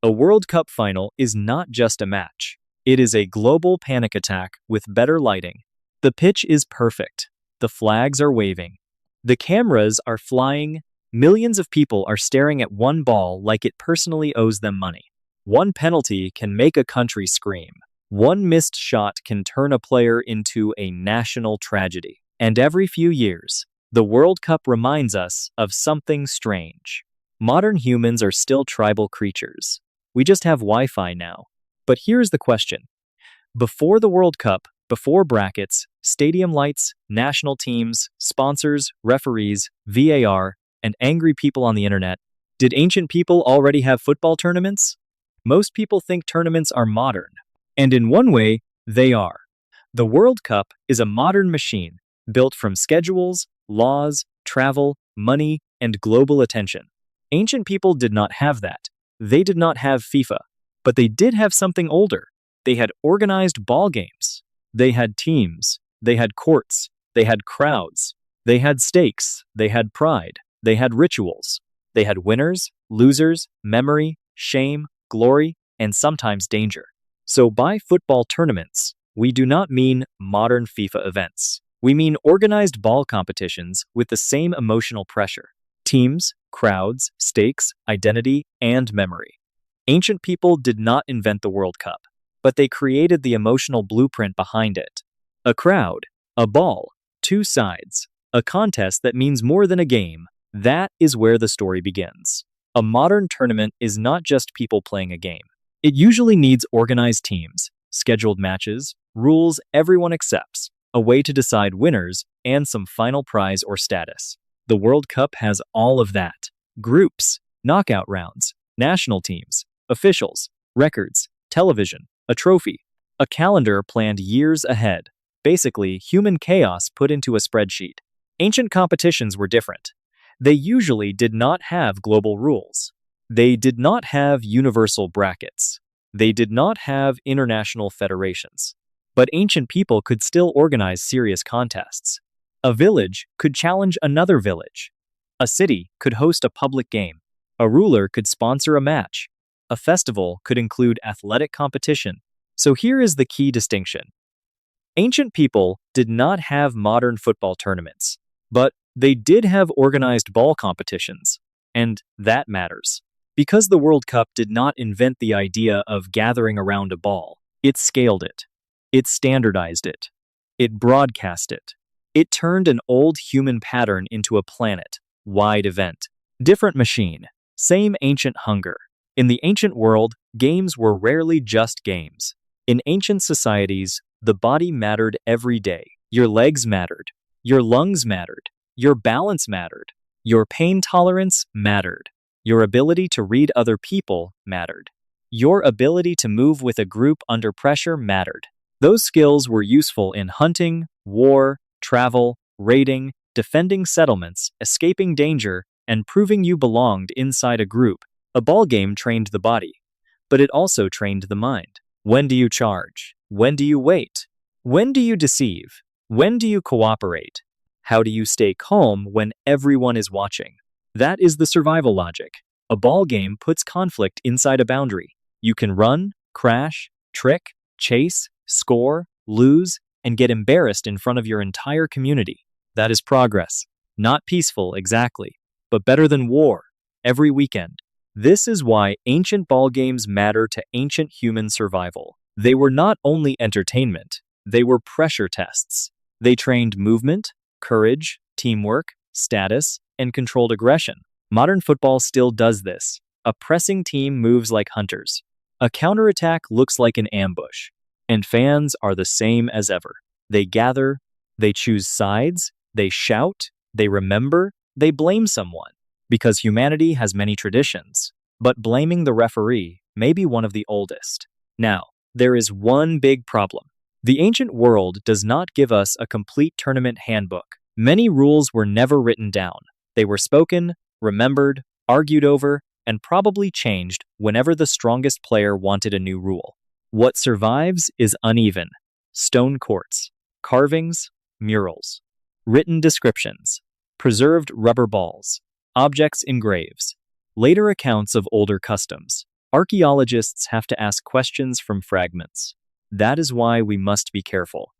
A World Cup final is not just a match. It is a global panic attack with better lighting. The pitch is perfect. The flags are waving. The cameras are flying. Millions of people are staring at one ball like it personally owes them money. One penalty can make a country scream. One missed shot can turn a player into a national tragedy. And every few years, the World Cup reminds us of something strange. Modern humans are still tribal creatures. We just have Wi-Fi now. But here's the question. Before the World Cup, before brackets, stadium lights, national teams, sponsors, referees, VAR, and angry people on the internet, did ancient people already have football tournaments? Most people think tournaments are modern. And in one way, they are. The World Cup is a modern machine built from schedules, laws, travel, money, and global attention. Ancient people did not have that. They did not have FIFA. But they did have something older. They had organized ball games. They had teams. They had courts. They had crowds. They had stakes. They had pride. They had rituals. They had winners, losers, memory, shame, glory, and sometimes danger. So by football tournaments, we do not mean modern FIFA events. We mean organized ball competitions with the same emotional pressure. Teams, crowds, stakes, identity, and memory. Ancient people did not invent the World Cup, but they created the emotional blueprint behind it. A crowd, a ball, two sides, a contest that means more than a game. That is where the story begins. A modern tournament is not just people playing a game. It usually needs organized teams, scheduled matches, rules everyone accepts, a way to decide winners, and some final prize or status. The World Cup has all of that. Groups, knockout rounds, national teams, officials, records, television, a trophy, a calendar planned years ahead. Basically, human chaos put into a spreadsheet. Ancient competitions were different. They usually did not have global rules. They did not have universal brackets. They did not have international federations. But ancient people could still organize serious contests. A village could challenge another village. A city could host a public game. A ruler could sponsor a match. A festival could include athletic competition. So here is the key distinction. Ancient people did not have modern football tournaments, but they did have organized ball competitions, and that matters. Because the World Cup did not invent the idea of gathering around a ball, it scaled it. It standardized it. It broadcast it. It turned an old human pattern into a planet-wide event. Different machine, same ancient hunger. In the ancient world, games were rarely just games. In ancient societies, the body mattered every day. Your legs mattered. Your lungs mattered. Your balance mattered. Your pain tolerance mattered. Your ability to read other people mattered. Your ability to move with a group under pressure mattered. Those skills were useful in hunting, war, travel, raiding, defending settlements, escaping danger, and proving you belonged inside a group. A ball game trained the body, but it also trained the mind. When do you charge? When do you wait? When do you deceive? When do you cooperate? How do you stay calm when everyone is watching? That is the survival logic. A ball game puts conflict inside a boundary. You can run, crash, trick, chase, score, lose, and get embarrassed in front of your entire community. That is progress. Not peaceful, exactly, but better than war, every weekend. This is why ancient ball games matter to ancient human survival. They were not only entertainment, they were pressure tests. They trained movement, courage, teamwork, status, and controlled aggression. Modern football still does this. A pressing team moves like hunters. A counterattack looks like an ambush. And fans are the same as ever. They gather, they choose sides, they shout, they remember, they blame someone. Because humanity has many traditions, but blaming the referee may be one of the oldest. Now, there is one big problem. The ancient world does not give us a complete tournament handbook. Many rules were never written down. They were spoken, remembered, argued over, and probably changed whenever the strongest player wanted a new rule. What survives is uneven. Stone courts, carvings, murals, written descriptions, preserved rubber balls, objects in graves, later accounts of older customs. Archaeologists have to ask questions from fragments. That is why we must be careful.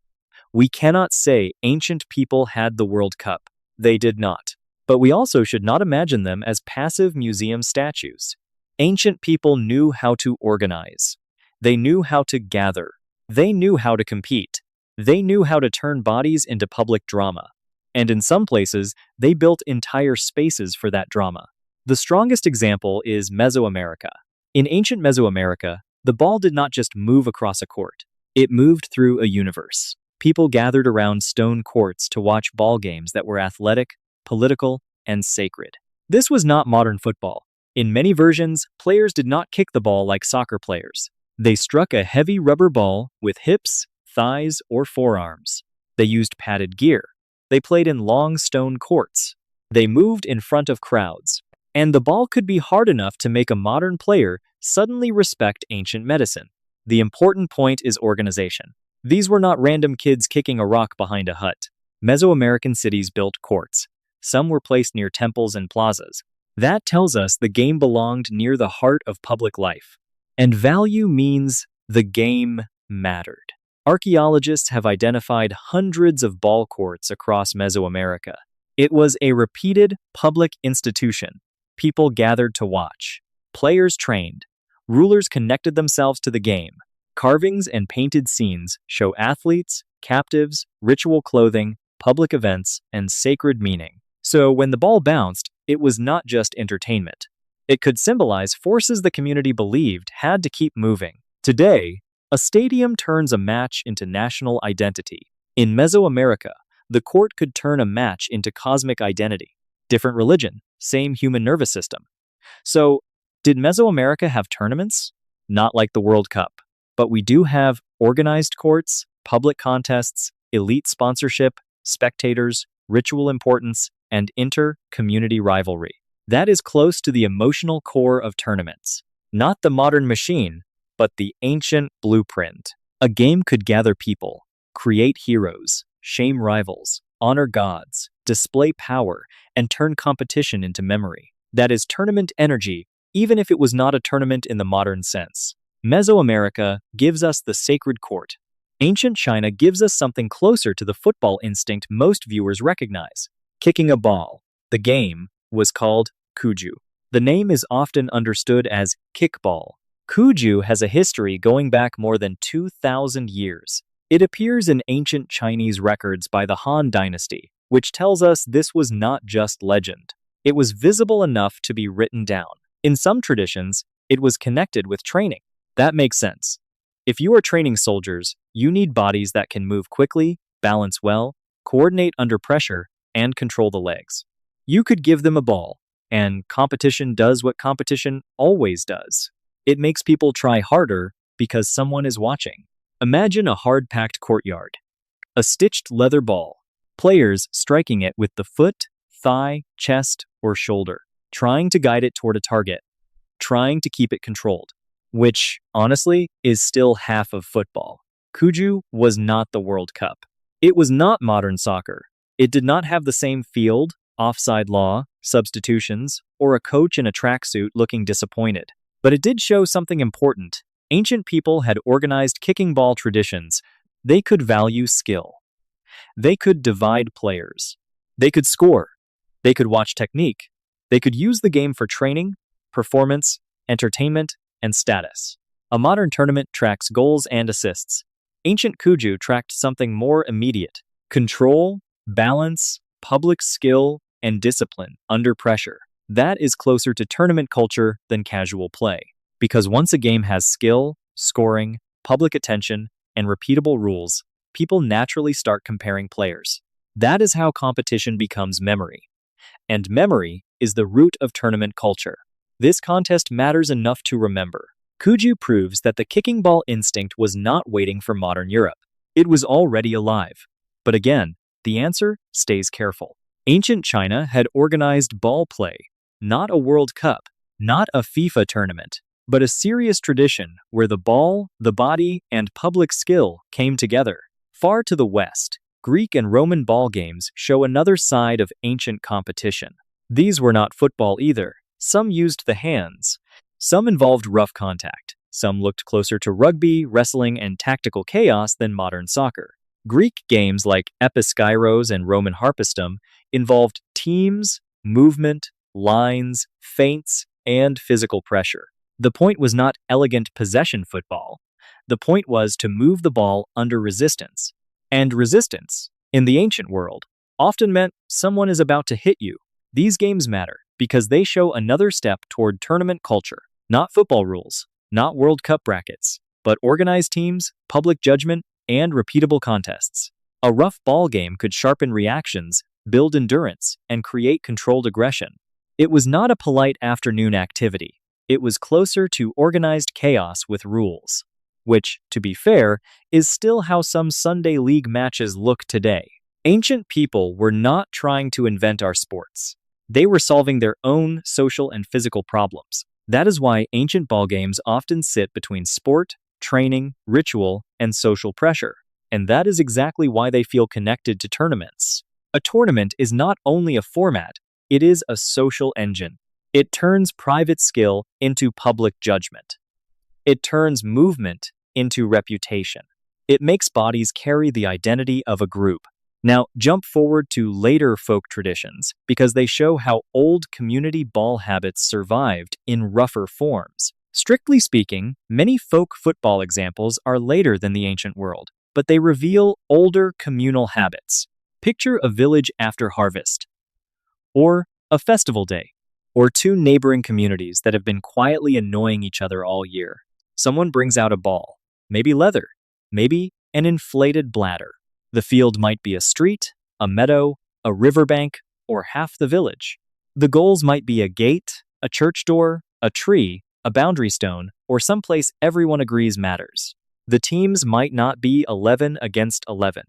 We cannot say ancient people had the World Cup. They did not. But we also should not imagine them as passive museum statues. Ancient people knew how to organize. They knew how to gather. They knew how to compete. They knew how to turn bodies into public drama. And in some places, they built entire spaces for that drama. The strongest example is Mesoamerica. In ancient Mesoamerica, the ball did not just move across a court. It moved through a universe. People gathered around stone courts to watch ball games that were athletic, political, and sacred. This was not modern football. In many versions, players did not kick the ball like soccer players. They struck a heavy rubber ball with hips, thighs, or forearms. They used padded gear. They played in long stone courts. They moved in front of crowds. And the ball could be hard enough to make a modern player suddenly respect ancient medicine. The important point is organization. These were not random kids kicking a rock behind a hut. Mesoamerican cities built courts. Some were placed near temples and plazas. That tells us the game belonged near the heart of public life. And value means the game mattered. Archaeologists have identified hundreds of ball courts across Mesoamerica. It was a repeated public institution. People gathered to watch. Players trained. Rulers connected themselves to the game. Carvings and painted scenes show athletes, captives, ritual clothing, public events, and sacred meaning. So when the ball bounced, it was not just entertainment. It could symbolize forces the community believed had to keep moving. Today, a stadium turns a match into national identity. In Mesoamerica, the court could turn a match into cosmic identity. Different religion, same human nervous system. So, did Mesoamerica have tournaments? Not like the World Cup. But we do have organized courts, public contests, elite sponsorship, spectators, ritual importance, and inter-community rivalry. That is close to the emotional core of tournaments. Not the modern machine, but the ancient blueprint. A game could gather people, create heroes, shame rivals, honor gods, display power, and turn competition into memory. That is tournament energy, even if it was not a tournament in the modern sense. Mesoamerica gives us the sacred court. Ancient China gives us something closer to the football instinct most viewers recognize. Kicking a ball. The game was called Cuju. The name is often understood as kickball. Cuju has a history going back more than 2,000 years. It appears in ancient Chinese records by the Han Dynasty, which tells us this was not just legend. It was visible enough to be written down. In some traditions, it was connected with training. That makes sense. If you are training soldiers, you need bodies that can move quickly, balance well, coordinate under pressure, and control the legs. You could give them a ball, and competition does what competition always does. It makes people try harder because someone is watching. Imagine a hard-packed courtyard. A stitched leather ball. Players striking it with the foot, thigh, chest, or shoulder, trying to guide it toward a target, trying to keep it controlled, which, honestly, is still half of football. Cuju was not the World Cup. It was not modern soccer. It did not have the same field, offside law, substitutions, or a coach in a tracksuit looking disappointed. But it did show something important. Ancient people had organized kicking ball traditions. They could value skill. They could divide players. They could score. They could watch technique. They could use the game for training, performance, entertainment, and status. A modern tournament tracks goals and assists. Ancient Cuju tracked something more immediate: control, balance, public skill, and discipline under pressure. That is closer to tournament culture than casual play. Because once a game has skill, scoring, public attention, and repeatable rules, people naturally start comparing players. That is how competition becomes memory. And memory is the root of tournament culture. This contest matters enough to remember. Cuju proves that the kicking ball instinct was not waiting for modern Europe. It was already alive. But again, the answer stays careful. Ancient China had organized ball play, not a World Cup, not a FIFA tournament, but a serious tradition where the ball, the body, and public skill came together. Far to the west, Greek and Roman ball games show another side of ancient competition. These were not football either. Some used the hands. Some involved rough contact. Some looked closer to rugby, wrestling, and tactical chaos than modern soccer. Greek games like episkairos and Roman harpestum involved teams, movement, lines, feints, and physical pressure. The point was not elegant possession football. The point was to move the ball under resistance. And resistance, in the ancient world, often meant someone is about to hit you. These games matter because they show another step toward tournament culture. Not football rules, not World Cup brackets, but organized teams, public judgment, and repeatable contests. A rough ball game could sharpen reactions, build endurance, and create controlled aggression. It was not a polite afternoon activity. It was closer to organized chaos with rules, which, to be fair, is still how some Sunday league matches look today. Ancient people were not trying to invent our sports. They were solving their own social and physical problems. That is why ancient ball games often sit between sport, training, ritual, and social pressure. And that is exactly why they feel connected to tournaments. A tournament is not only a format, it is a social engine. It turns private skill into public judgment. It turns movement into reputation. It makes bodies carry the identity of a group. Now, jump forward to later folk traditions because they show how old community ball habits survived in rougher forms. Strictly speaking, many folk football examples are later than the ancient world, but they reveal older communal habits. Picture a village after harvest, or a festival day, or two neighboring communities that have been quietly annoying each other all year. Someone brings out a ball, maybe leather, maybe an inflated bladder. The field might be a street, a meadow, a riverbank, or half the village. The goals might be a gate, a church door, a tree, a boundary stone, or someplace everyone agrees matters. The teams might not be 11 against 11.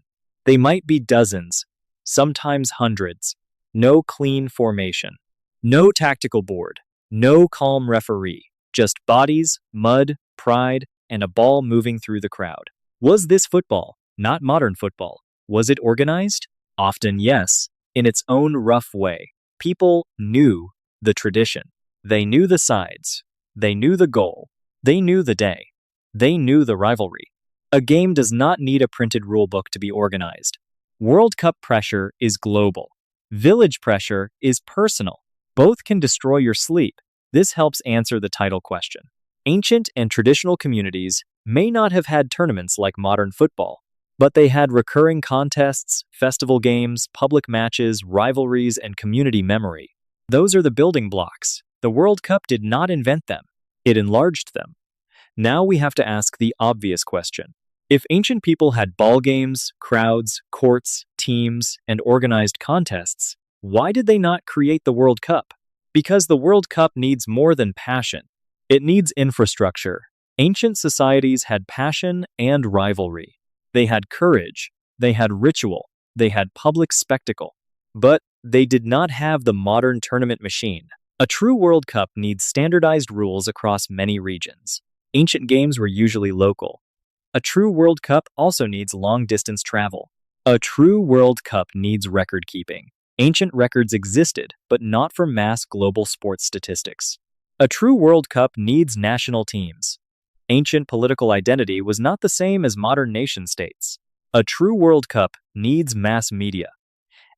They might be dozens, sometimes hundreds. No clean formation. No tactical board. No calm referee. Just bodies, mud, pride, and a ball moving through the crowd. Was this football? Not modern football. Was it organized? Often yes, in its own rough way. People knew the tradition. They knew the sides. They knew the goal. They knew the day. They knew the rivalry. A game does not need a printed rulebook to be organized. World Cup pressure is global. Village pressure is personal. Both can destroy your sleep. This helps answer the title question. Ancient and traditional communities may not have had tournaments like modern football, but they had recurring contests, festival games, public matches, rivalries, and community memory. Those are the building blocks. The World Cup did not invent them. It enlarged them. Now we have to ask the obvious question. If ancient people had ball games, crowds, courts, teams, and organized contests, why did they not create the World Cup? Because the World Cup needs more than passion. It needs infrastructure. Ancient societies had passion and rivalry. They had courage. They had ritual. They had public spectacle. But they did not have the modern tournament machine. A true World Cup needs standardized rules across many regions. Ancient games were usually local. A true World Cup also needs long-distance travel. A true World Cup needs record-keeping. Ancient records existed, but not for mass global sports statistics. A true World Cup needs national teams. Ancient political identity was not the same as modern nation-states. A true World Cup needs mass media.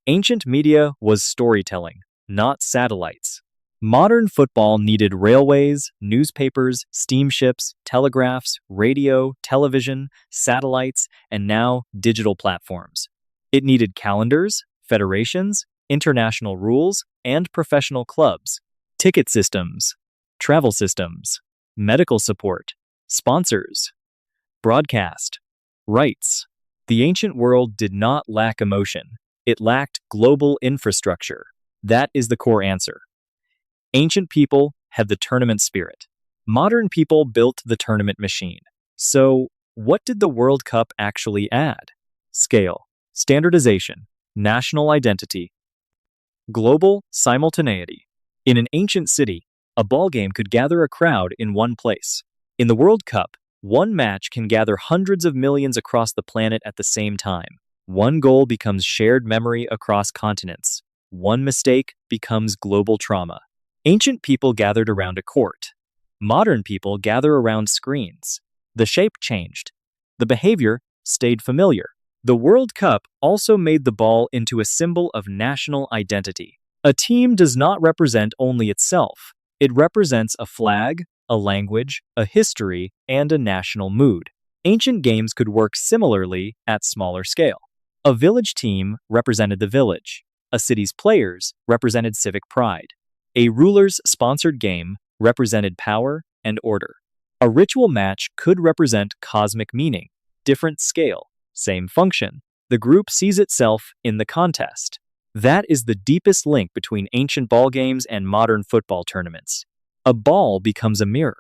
Ancient media was storytelling, not satellites. Modern football needed railways, newspapers, steamships, telegraphs, radio, television, satellites, and now digital platforms. It needed calendars, federations, international rules, and professional clubs, ticket systems, travel systems, medical support, sponsors, broadcast, rights. The ancient world did not lack emotion. It lacked global infrastructure. That is the core answer. Ancient people had the tournament spirit. Modern people built the tournament machine. So, what did the World Cup actually add? Scale, standardization, national identity, global simultaneity. In an ancient city, a ball game could gather a crowd in one place. In the World Cup, one match can gather hundreds of millions across the planet at the same time. One goal becomes shared memory across continents. One mistake becomes global trauma. Ancient people gathered around a court. Modern people gather around screens. The shape changed. The behavior stayed familiar. The World Cup also made the ball into a symbol of national identity. A team does not represent only itself. It represents a flag, a language, a history, and a national mood. Ancient games could work similarly at smaller scale. A village team represented the village. A city's players represented civic pride. A ruler's sponsored game represented power and order. A ritual match could represent cosmic meaning, different scale, same function. The group sees itself in the contest. That is the deepest link between ancient ball games and modern football tournaments. A ball becomes a mirror.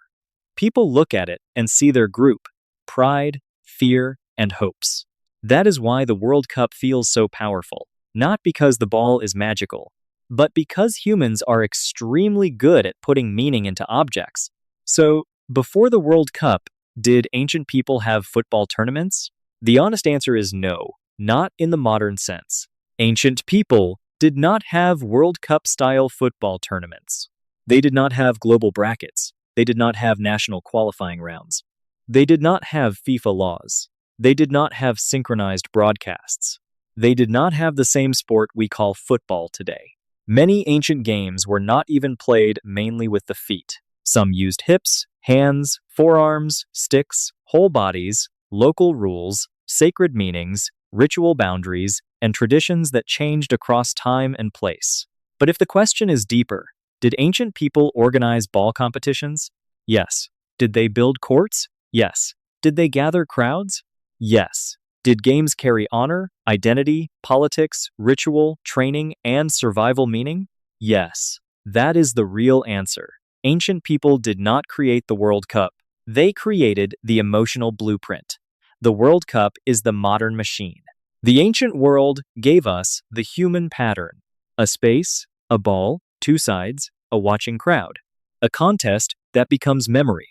People look at it and see their group, pride, fear, and hopes. That is why the World Cup feels so powerful, not because the ball is magical, but because humans are extremely good at putting meaning into objects. So, before the World Cup, did ancient people have football tournaments? The honest answer is no, not in the modern sense. Ancient people did not have World Cup-style football tournaments. They did not have global brackets. They did not have national qualifying rounds. They did not have FIFA laws. They did not have synchronized broadcasts. They did not have the same sport we call football today. Many ancient games were not even played mainly with the feet. Some used hips, hands, forearms, sticks, whole bodies, local rules, sacred meanings, ritual boundaries, and traditions that changed across time and place. But if the question is deeper, did ancient people organize ball competitions? Yes. Did they build courts? Yes. Did they gather crowds? Yes. Did games carry honor, identity, politics, ritual, training, and survival meaning? Yes. That is the real answer. Ancient people did not create the World Cup. They created the emotional blueprint. The World Cup is the modern machine. The ancient world gave us the human pattern. A space, a ball, two sides, a watching crowd. A contest that becomes memory.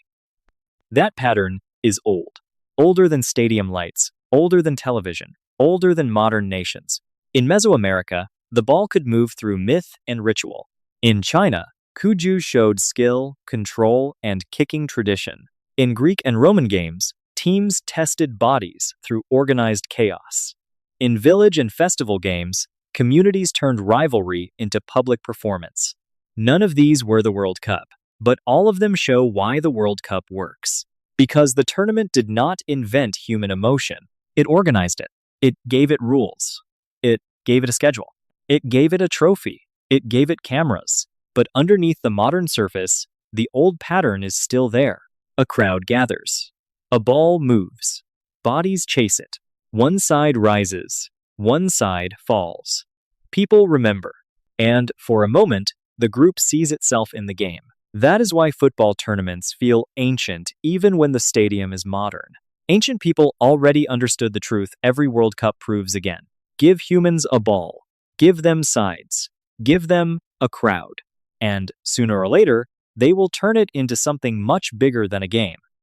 That pattern is old. Older than stadium lights, older than television, older than modern nations. In Mesoamerica, the ball could move through myth and ritual. In China, Cuju showed skill, control, and kicking tradition. In Greek and Roman games, teams tested bodies through organized chaos. In village and festival games, communities turned rivalry into public performance. None of these were the World Cup, but all of them show why the World Cup works. Because the tournament did not invent human emotion. It organized it. It gave it rules. It gave it a schedule. It gave it a trophy. It gave it cameras. But underneath the modern surface, the old pattern is still there. A crowd gathers. A ball moves. Bodies chase it. One side rises. One side falls. People remember. And, for a moment, the group sees itself in the game. That is why football tournaments feel ancient even when the stadium is modern. Ancient people already understood the truth every World Cup proves again. Give humans a ball. Give them sides. Give them a crowd. And, sooner or later, they will turn it into something much bigger than a game.